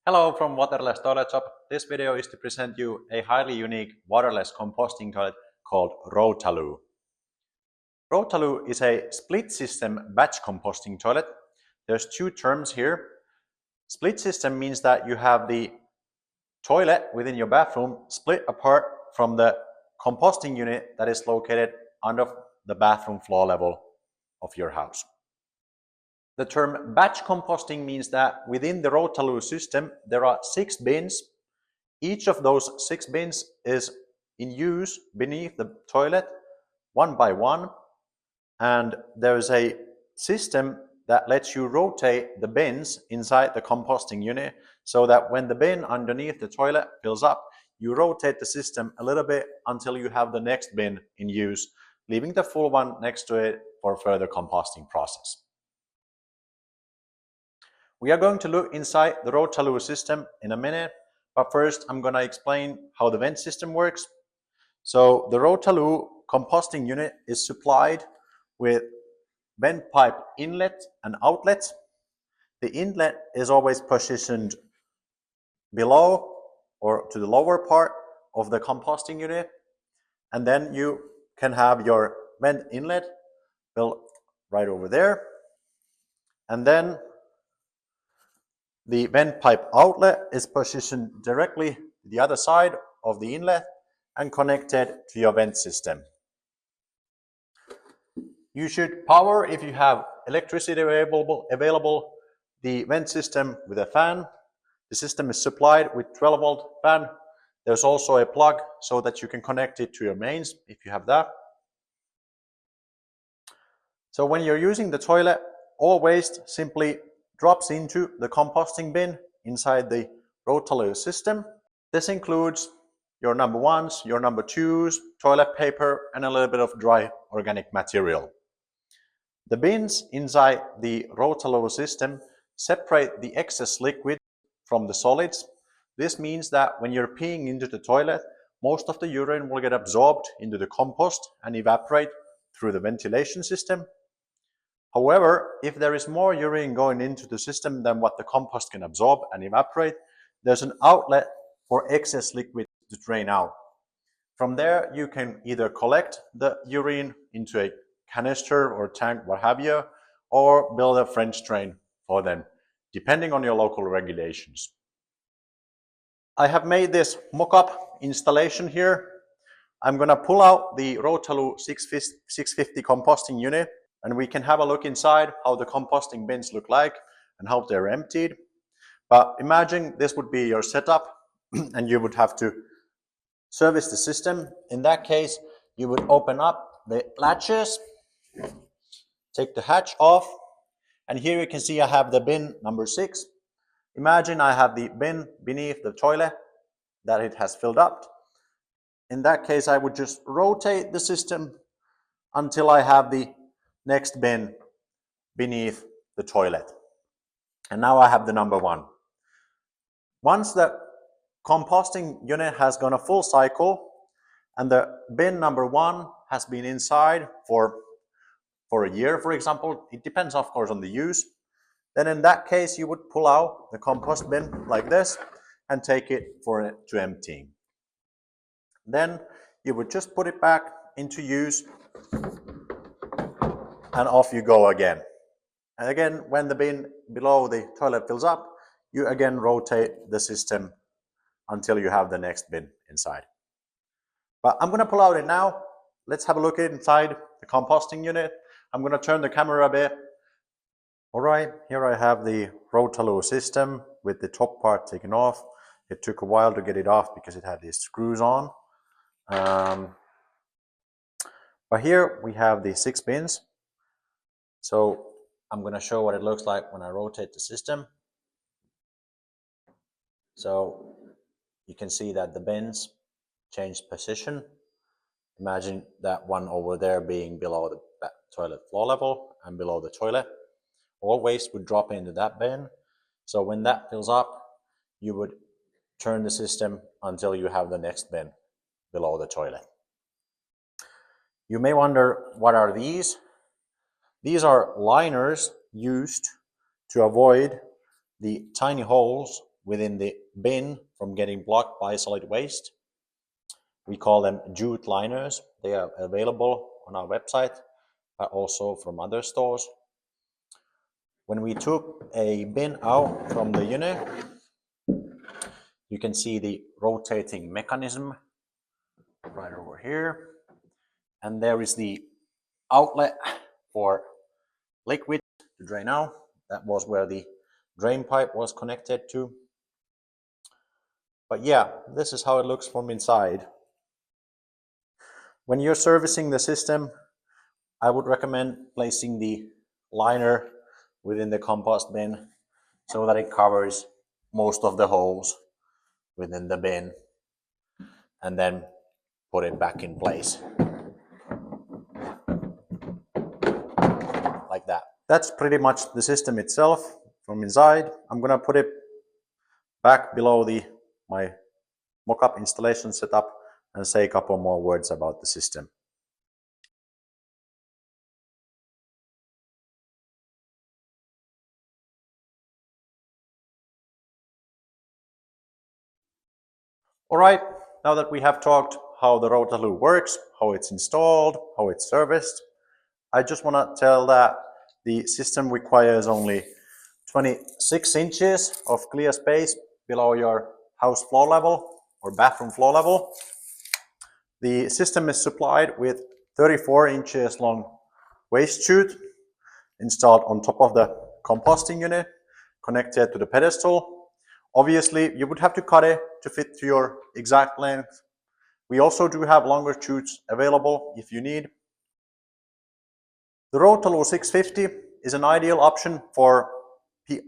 Hello from Waterless Toilet Shop. This video is to present you a highly unique waterless composting toilet called Rota Loo. Rota Loo is a split system batch composting toilet. There's two terms here. Split system means that you have the toilet within your bathroom split apart from the composting unit that is located under the bathroom floor level of your house. The term batch composting means that within the Rota Loo system there are 6 bins. Each of those 6 bins is in use beneath the toilet one by one, and there's a system that lets you rotate the bins inside the composting unit so that when the bin underneath the toilet fills up, you rotate the system a little bit until you have the next bin in use, leaving the full one next to it for further composting process. We are going to look inside the Rota Loo system in a minute, but first I'm going to explain how the vent system works. So the Rota Loo composting unit is supplied with vent pipe inlet and outlet. The inlet is always positioned below or to the lower part of the composting unit, and then you can have your vent inlet built right over there, and then the vent pipe outlet is positioned directly to the other side of the inlet and connected to your vent system. You should power, if you have electricity available, the vent system with a fan. The system is supplied with 12-volt fan. There's also a plug so that you can connect it to your mains if you have that. So when you're using the toilet, all waste simply drops into the composting bin inside the Rota Loo system. This includes your number ones, your number twos, toilet paper, and a little bit of dry organic material. The bins inside the Rota Loo system separate the excess liquid from the solids. This means that when you're peeing into the toilet, most of the urine will get absorbed into the compost and evaporate through the ventilation system. However, if there is more urine going into the system than what the compost can absorb and evaporate, there's an outlet for excess liquid to drain out. From there, you can either collect the urine into a canister or tank, what have you, or build a French drain for them, depending on your local regulations. I have made this mock-up installation here. I'm going to pull out the Rota Loo 650 composting unit, and we can have a look inside how the composting bins look like and how they're emptied. But imagine this would be your setup and you would have to service the system. In that case, you would open up the latches, take the hatch off, and here you can see I have the bin number 6. Imagine I have the bin beneath the toilet that it has filled up. In that case, I would just rotate the system until I have the next bin beneath the toilet. And now I have the number 1. Once the composting unit has gone a full cycle and the bin number 1 has been inside for a year, for example, it depends of course on the use, then in that case you would pull out the compost bin like this and take it to emptying. Then you would just put it back into use and off you go again. And again, when the bin below the toilet fills up, you again rotate the system until you have the next bin inside. But I'm going to pull out it now. Let's have a look inside the composting unit. I'm going to turn the camera a bit. All right, here I have the Rota Loo system with the top part taken off. It took a while to get it off because it had these screws on. But here we have the 6 bins. So I'm going to show what it looks like when I rotate the system. So you can see that the bins change position. Imagine that one over there being below the toilet floor level and below the toilet. All waste would drop into that bin. So when that fills up, you would turn the system until you have the next bin below the toilet. You may wonder, what are these? These are liners used to avoid the tiny holes within the bin from getting blocked by solid waste. We call them jute liners. They are available on our website, but also from other stores. When we took a bin out from the unit, you can see the rotating mechanism right over here. And there is the outlet for liquid to drain out. That was where the drain pipe was connected to. But yeah, this is how it looks from inside. When you're servicing the system, I would recommend placing the liner within the compost bin so that it covers most of the holes within the bin, and then put it back in place like that. That's pretty much the system itself from inside. I'm gonna put it back below my mock-up installation setup and say a couple more words about the system. All right, now that we have talked how the Rota Loo works, how it's installed, how it's serviced, I just want to tell that the system requires only 26 inches of clear space below your house floor level or bathroom floor level. The system is supplied with 34 inches long waste chute installed on top of the composting unit, connected to the pedestal. Obviously, you would have to cut it to fit to your exact length. We also do have longer chutes available if you need. The Rota Loo 650 is an ideal option for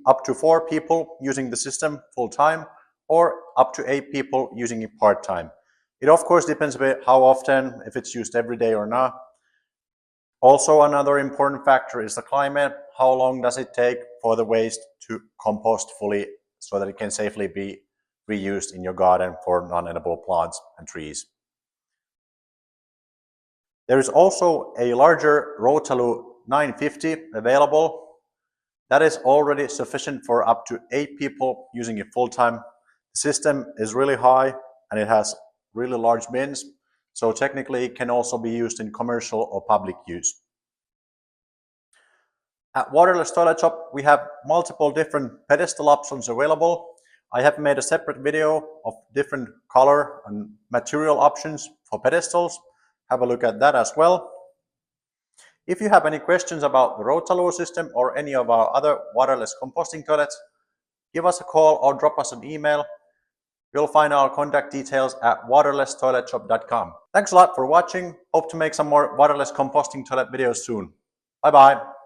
up to 4 people using the system full time, or up to 8 people using it part time. It of course depends a bit how often, if it's used every day or not. Also, another important factor is the climate. How long does it take for the waste to compost fully so that it can safely be reused in your garden for non-edible plants and trees? There is also a larger Rota Loo 950 available. That is already sufficient for up to 8 people using it full time. The system is really high and it has really large bins, so technically it can also be used in commercial or public use. At Waterless Toilet Shop, we have multiple different pedestal options available. I have made a separate video of different color and material options for pedestals. Have a look at that as well. If you have any questions about the Rota Loo system or any of our other waterless composting toilets, give us a call or drop us an email. You'll find our contact details at waterlesstoiletshop.com. Thanks a lot for watching. Hope to make some more waterless composting toilet videos soon. Bye bye.